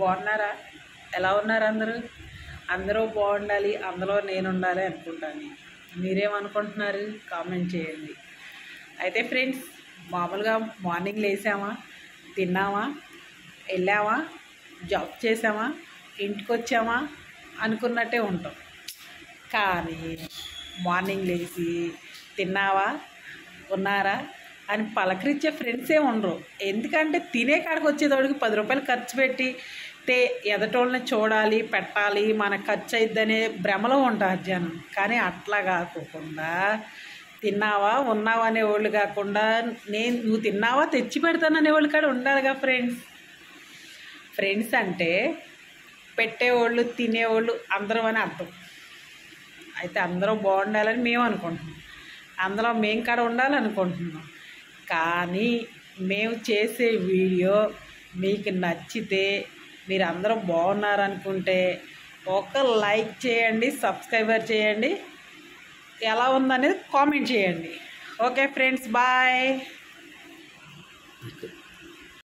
బాగున్నారా? ఎలా ఉన్నారు అందరూ? అందరూ బాగుండాలి, అందులో నేను ఉండాలి అనుకుంటాను. మీరేమనుకుంటున్నారు? కామెంట్ చేయండి. అయితే ఫ్రెండ్స్, మామూలుగా మార్నింగ్ లేసామా, తిన్నామా, వెళ్ళామా, జాబ్ చేసామా, ఇంటికి వచ్చామా అనుకున్నట్టే ఉంటాం. కానీ మార్నింగ్ లేచి తిన్నావా, ఉన్నారా అని పలకరించే ఫ్రెండ్సే ఉండరు. ఎందుకంటే తినే కాడికి వచ్చేటోడికి 10 రూపాయలు ఖర్చు పెట్టి ఎదటోళ్ళని చూడాలి, పెట్టాలి, మనకు ఖర్చు అయిద్దనే భ్రమలో ఉంటారు జనం. కానీ అట్లా కాకుండా తిన్నావా, ఉన్నావా అనేవాళ్ళు కాకుండా నువ్వు తిన్నావా తెచ్చి పెడతాను అనేవాళ్ళు కాడ ఉండాలిగా ఫ్రెండ్స్. ఫ్రెండ్స్ అంటే పెట్టేవాళ్ళు, తినేవాళ్ళు అందరం అని అర్థం. అయితే అందరూ బాగుండాలని మేము అనుకుంటున్నాం, అందులో మేము కాడ ఉండాలనుకుంటున్నాం. కానీ మేము చేసే వీడియో మీకు నచ్చితే, మీరు అందరూ బాగున్నారనుకుంటే ఒక లైక్ చేయండి, సబ్స్క్రైబర్ చేయండి, ఎలా ఉందనేది కామెంట్ చేయండి. Okay friends, bye.